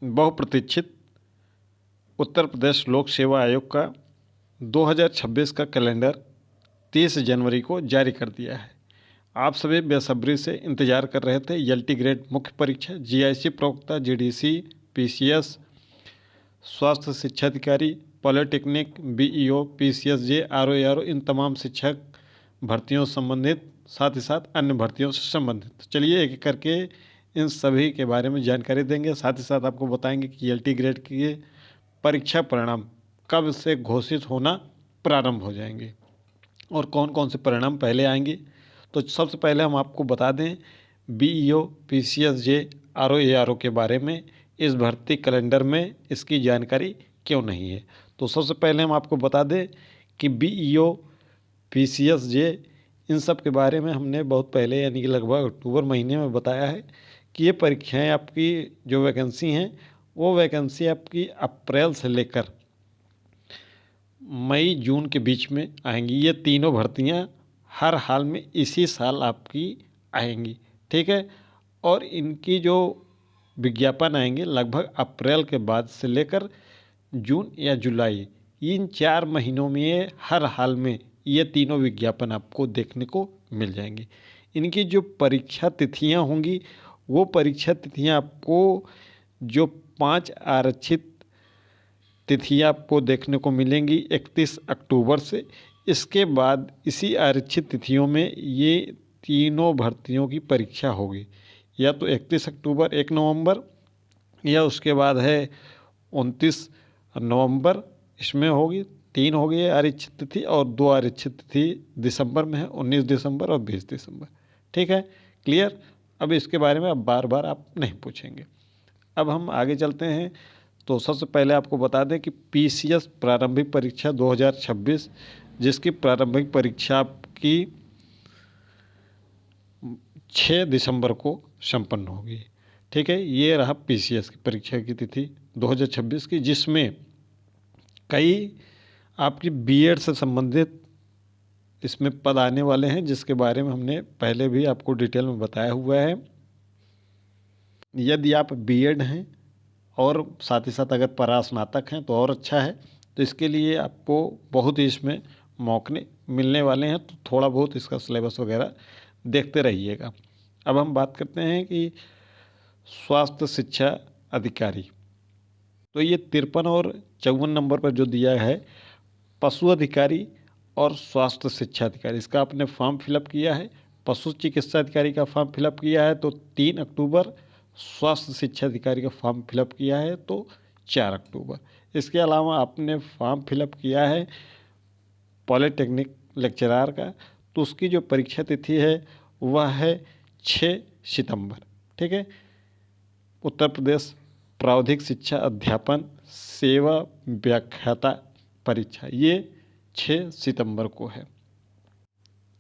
बहुप्रतीक्षित उत्तर प्रदेश लोक सेवा आयोग का 2026 का कैलेंडर 30 जनवरी को जारी कर दिया है। आप सभी बेसब्री से इंतजार कर रहे थे एलटी ग्रेड मुख्य परीक्षा, जीआईसी प्रवक्ता, जीडीसी, पीसीएस, स्वास्थ्य शिक्षा अधिकारी, पॉलिटेक्निक, बीईओ, पीसीएसजे, आरओ, इन तमाम शिक्षक भर्तियों से संबंधित, साथ ही साथ अन्य भर्तियों से संबंधित। चलिए एक एक करके इन सभी के बारे में जानकारी देंगे। साथ ही साथ आपको बताएंगे कि एलटी ग्रेड की परीक्षा परिणाम कब से घोषित होना प्रारंभ हो जाएंगे और कौन कौन से परिणाम पहले आएंगे। तो सबसे पहले हम आपको बता दें बीईओ, पीसीएसजे, आरओ के बारे में इस भर्ती कैलेंडर में इसकी जानकारी क्यों नहीं है। तो सबसे पहले हम आपको बता दें कि बीईओ, पीसीएसजे, इन सब के बारे में हमने बहुत पहले यानी कि लगभग अक्टूबर महीने में बताया है कि ये परीक्षाएं आपकी जो वैकेंसी हैं वो वैकेंसी आपकी अप्रैल से लेकर मई जून के बीच में आएंगी। ये तीनों भर्तियां हर हाल में इसी साल आपकी आएंगी, ठीक है। और इनकी जो विज्ञापन आएंगे लगभग अप्रैल के बाद से लेकर जून या जुलाई, इन 4 महीनों में हर हाल में ये तीनों विज्ञापन आपको देखने को मिल जाएंगे। इनकी जो परीक्षा तिथियां होंगी वो परीक्षा तिथियां आपको जो 5 आरक्षित तिथियां आपको देखने को मिलेंगी 31 अक्टूबर से। इसके बाद इसी आरक्षित तिथियों में ये तीनों भर्तियों की परीक्षा होगी, या तो 31 अक्टूबर, 1 नवंबर, या उसके बाद है 29 नवंबर, इसमें होगी। 3 हो गई आरक्षित तिथि और 2 आरक्षित तिथि दिसंबर में है, 19 दिसंबर और 20 दिसंबर, ठीक है, क्लियर। अब इसके बारे में अब बार बार आप नहीं पूछेंगे। अब हम आगे चलते हैं। तो सबसे पहले आपको बता दें कि पीसीएस प्रारंभिक परीक्षा 2026, जिसकी प्रारंभिक परीक्षा आपकी 6 दिसंबर को संपन्न होगी, ठीक है। ये रहा पीसीएस की परीक्षा की तिथि 2026 की, जिसमें कई आपकी बीएड से संबंधित इसमें पद आने वाले हैं, जिसके बारे में हमने पहले भी आपको डिटेल में बताया हुआ है। यदि आप बीएड हैं और साथ ही साथ अगर परास्नातक हैं तो और अच्छा है। तो इसके लिए आपको बहुत ही इसमें मौके मिलने वाले हैं, तो थोड़ा बहुत इसका सिलेबस वगैरह देखते रहिएगा। अब हम बात करते हैं कि स्वास्थ्य शिक्षा अधिकारी, तो ये 53 और 54 नंबर पर जो दिया है पशु अधिकारी और स्वास्थ्य शिक्षा अधिकारी, इसका आपने फॉर्म फिलअप किया है। पशु चिकित्सा अधिकारी का फॉर्म फिलअप किया है तो 3 अक्टूबर, स्वास्थ्य शिक्षा अधिकारी का फॉर्म फिलअप किया है तो 4 अक्टूबर। इसके अलावा आपने फॉर्म फिलअप किया है पॉलिटेक्निक लेक्चरार का, तो उसकी जो परीक्षा तिथि है वह है 6 सितंबर, ठीक है। उत्तर प्रदेश प्रावधिक शिक्षा अध्यापन सेवा व्याख्याता परीक्षा ये 6 सितंबर को है।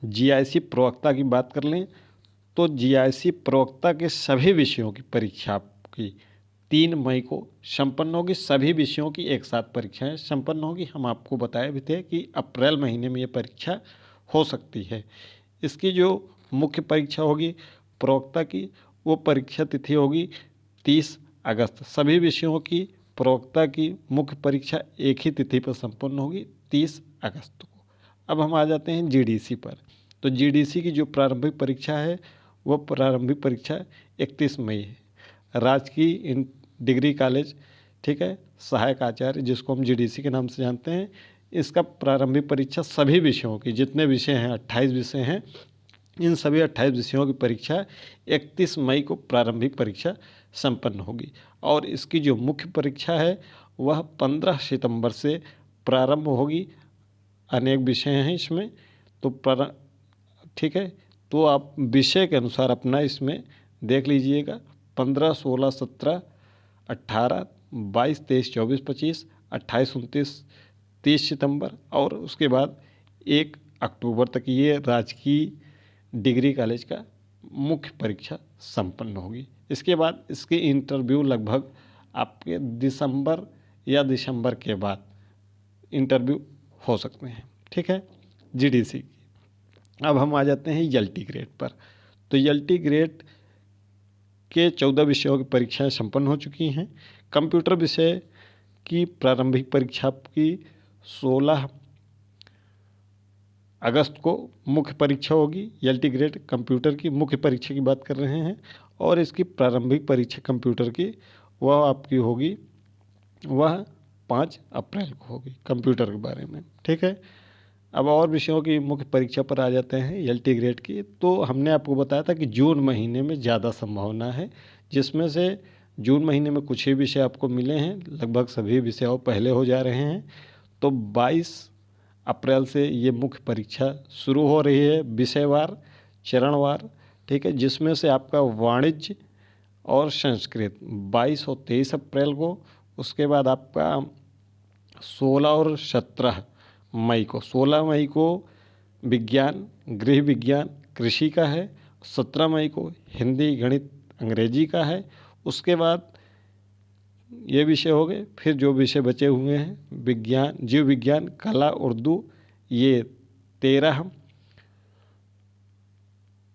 जीआईसी प्रवक्ता की बात कर लें तो जीआईसी प्रवक्ता के सभी विषयों की परीक्षा आपकी 3 मई को संपन्न होगी। सभी विषयों की एक साथ परीक्षाएं संपन्न होगी। हम आपको बताए भी थे कि अप्रैल महीने में ये परीक्षा हो सकती है। इसकी जो मुख्य परीक्षा होगी प्रवक्ता की, वो परीक्षा तिथि होगी 30 अगस्त। सभी विषयों की प्रवक्ता की मुख्य परीक्षा एक ही तिथि पर संपन्न होगी, 30 अगस्त को। अब हम आ जाते हैं जीडीसी पर। तो जीडीसी की जो प्रारंभिक परीक्षा है वह प्रारंभिक परीक्षा 31 मई है। राजकीय डिग्री कॉलेज, ठीक है, सहायक आचार्य जिसको हम जीडीसी के नाम से जानते हैं, इसका प्रारंभिक परीक्षा सभी विषयों की, जितने विषय हैं 28 विषय हैं, इन सभी 28 विषयों की परीक्षा 31 मई को प्रारंभिक परीक्षा संपन्न होगी। और इसकी जो मुख्य परीक्षा है वह 15 सितंबर से प्रारंभ होगी। अनेक विषय हैं इसमें, तो ठीक है, तो आप विषय के अनुसार अपना इसमें देख लीजिएगा। 15, 16, 17, 18, 22, 23, 24, 25, 28, 29, 30 सितंबर और उसके बाद 1 अक्टूबर तक ये राजकीय डिग्री कॉलेज का मुख्य परीक्षा संपन्न होगी। इसके बाद इसके इंटरव्यू लगभग आपके दिसंबर या दिसंबर के बाद इंटरव्यू हो सकते हैं, ठीक है, जीडीसी की। अब हम आ जाते हैं एलटी ग्रेड पर। तो एलटी ग्रेड के 14 विषयों की परीक्षाएं संपन्न हो चुकी हैं। कंप्यूटर विषय की प्रारंभिक परीक्षा की 16 अगस्त को मुख्य परीक्षा होगी। एलटी ग्रेड कंप्यूटर की मुख्य परीक्षा की बात कर रहे हैं, और इसकी प्रारंभिक परीक्षा कंप्यूटर की वह आपकी होगी, वह 5 अप्रैल को होगी कंप्यूटर के बारे में। ठीक है, अब और विषयों की मुख्य परीक्षा पर आ जाते हैं एलटी ग्रेड की। तो हमने आपको बताया था कि जून महीने में ज़्यादा संभावना है, जिसमें से जून महीने में कुछ ही विषय आपको मिले हैं, लगभग सभी विषय और पहले हो जा रहे हैं। तो 22 अप्रैल से ये मुख्य परीक्षा शुरू हो रही है, विषयवार, चरणवार। ठीक है, जिसमें से आपका वाणिज्य और संस्कृत 22 और 23 अप्रैल को, उसके बाद आपका 16 और 17 मई को, 16 मई को विज्ञान, गृह विज्ञान, कृषि का है। 17 मई को हिंदी, गणित, अंग्रेजी का है। उसके बाद ये विषय हो गए। फिर जो विषय बचे हुए हैं विज्ञान, जीव विज्ञान, कला, उर्दू, ये 13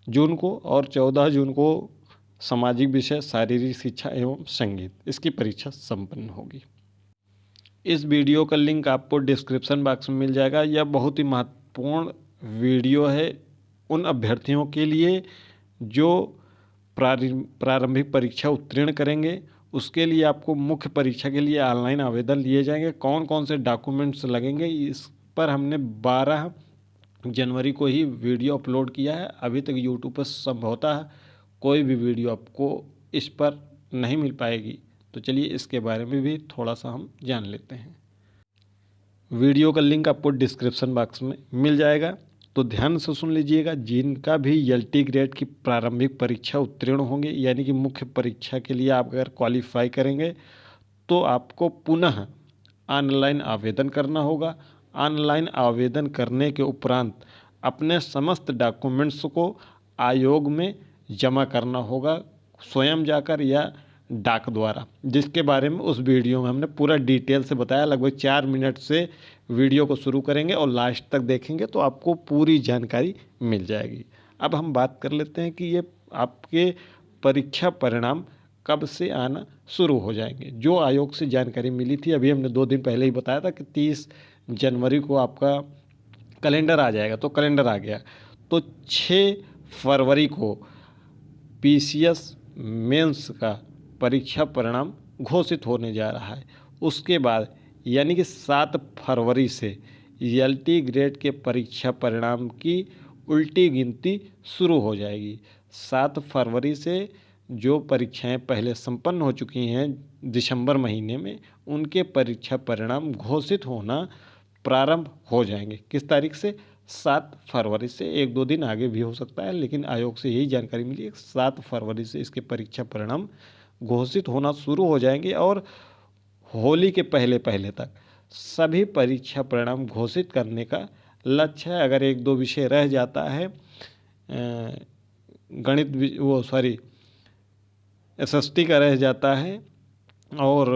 जून को, और 14 जून को सामाजिक विषय, शारीरिक शिक्षा एवं संगीत, इसकी परीक्षा संपन्न होगी। इस वीडियो का लिंक आपको डिस्क्रिप्शन बॉक्स में मिल जाएगा। यह बहुत ही महत्वपूर्ण वीडियो है उन अभ्यर्थियों के लिए जो प्रारंभिक परीक्षा उत्तीर्ण करेंगे। उसके लिए आपको मुख्य परीक्षा के लिए ऑनलाइन आवेदन लिए जाएंगे। कौन कौन से डॉक्यूमेंट्स लगेंगे, इस पर हमने 12 जनवरी को ही वीडियो अपलोड किया है। अभी तक यूट्यूब पर संभवतः कोई भी वीडियो आपको इस पर नहीं मिल पाएगी। तो चलिए इसके बारे में भी थोड़ा सा हम जान लेते हैं। वीडियो का लिंक आपको डिस्क्रिप्शन बॉक्स में मिल जाएगा, तो ध्यान से सुन लीजिएगा। जिनका भी एलटी ग्रेड की प्रारंभिक परीक्षा उत्तीर्ण होंगे, यानी कि मुख्य परीक्षा के लिए आप अगर क्वालिफाई करेंगे, तो आपको पुनः ऑनलाइन आवेदन करना होगा। ऑनलाइन आवेदन करने के उपरांत अपने समस्त डॉक्यूमेंट्स को आयोग में जमा करना होगा, स्वयं जाकर या डाक द्वारा, जिसके बारे में उस वीडियो में हमने पूरा डिटेल से बताया। लगभग 4 मिनट से वीडियो को शुरू करेंगे और लास्ट तक देखेंगे तो आपको पूरी जानकारी मिल जाएगी। अब हम बात कर लेते हैं कि ये आपके परीक्षा परिणाम कब से आना शुरू हो जाएंगे। जो आयोग से जानकारी मिली थी, अभी हमने 2 दिन पहले ही बताया था कि 30 जनवरी को आपका कैलेंडर आ जाएगा, तो कैलेंडर आ गया। तो 6 फरवरी को पीसीएस मेंस का परीक्षा परिणाम घोषित होने जा रहा है। उसके बाद यानी कि 7 फरवरी से एलटी ग्रेड के परीक्षा परिणाम की उल्टी गिनती शुरू हो जाएगी। 7 फरवरी से जो परीक्षाएं पहले संपन्न हो चुकी हैं दिसंबर महीने में, उनके परीक्षा परिणाम घोषित होना प्रारंभ हो जाएंगे। किस तारीख से? 7 फरवरी से। 1-2 दिन आगे भी हो सकता है, लेकिन आयोग से यही जानकारी मिली है 7 फरवरी से इसके परीक्षा परिणाम घोषित होना शुरू हो जाएंगे, और होली के पहले पहले तक सभी परीक्षा परिणाम घोषित करने का लक्ष्य है। अगर 1-2 विषय रह जाता है, गणित एसएसटी का रह जाता है, और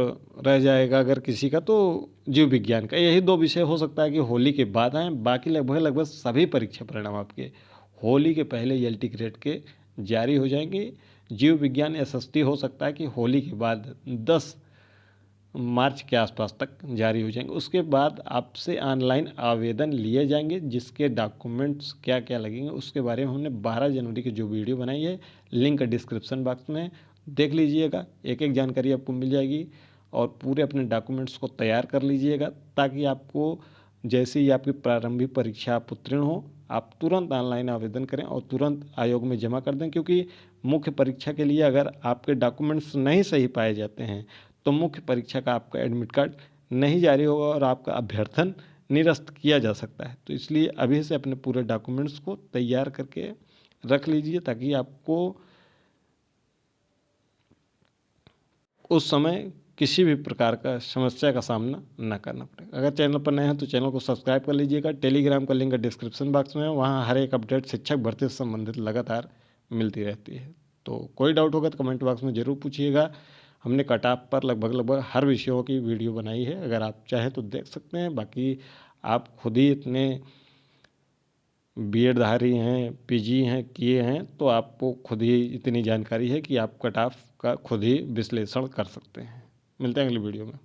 रह जाएगा अगर किसी का तो जीव विज्ञान का, यही 2 विषय हो सकता है कि होली के बाद आएँ। बाकी लगभग सभी परीक्षा परिणाम आपके होली के पहले एलटी ग्रेड के जारी हो जाएंगे। जीव विज्ञान एसएसटी हो सकता है कि होली के बाद 10 मार्च के आसपास तक जारी हो जाएंगे। उसके बाद आपसे ऑनलाइन आवेदन लिए जाएंगे, जिसके डॉक्यूमेंट्स क्या क्या लगेंगे उसके बारे में हमने 12 जनवरी की जो वीडियो बनाई है, लिंक डिस्क्रिप्शन बॉक्स में देख लीजिएगा। एक एक जानकारी आपको मिल जाएगी, और पूरे अपने डॉक्यूमेंट्स को तैयार कर लीजिएगा, ताकि आपको जैसे ही आपकी प्रारंभिक परीक्षा आप उत्तीर्ण हो, आप तुरंत ऑनलाइन आवेदन करें और तुरंत आयोग में जमा कर दें। क्योंकि मुख्य परीक्षा के लिए अगर आपके डॉक्यूमेंट्स नहीं सही पाए जाते हैं, तो मुख्य परीक्षा का आपका एडमिट कार्ड नहीं जारी होगा और आपका अभ्यर्थन निरस्त किया जा सकता है। तो इसलिए अभी से अपने पूरे डॉक्यूमेंट्स को तैयार करके रख लीजिए, ताकि आपको उस समय किसी भी प्रकार का समस्या का सामना न करना पड़ेगा। अगर चैनल पर नए हैं तो चैनल को सब्सक्राइब कर लीजिएगा। टेलीग्राम का लिंक डिस्क्रिप्शन बॉक्स में है, वहाँ हर एक अपडेट शिक्षक भर्ती से संबंधित लगातार मिलती रहती है। तो कोई डाउट होगा तो कमेंट बॉक्स में ज़रूर पूछिएगा। हमने कट ऑफ पर लगभग हर विषयों की वीडियो बनाई है, अगर आप चाहें तो देख सकते हैं। बाकी आप खुद ही इतने बीएडधारी हैं, पीजी हैं, किए हैं, तो आपको खुद ही इतनी जानकारी है कि आप कट ऑफ का खुद ही विश्लेषण कर सकते हैं। मिलते हैं अगली वीडियो में।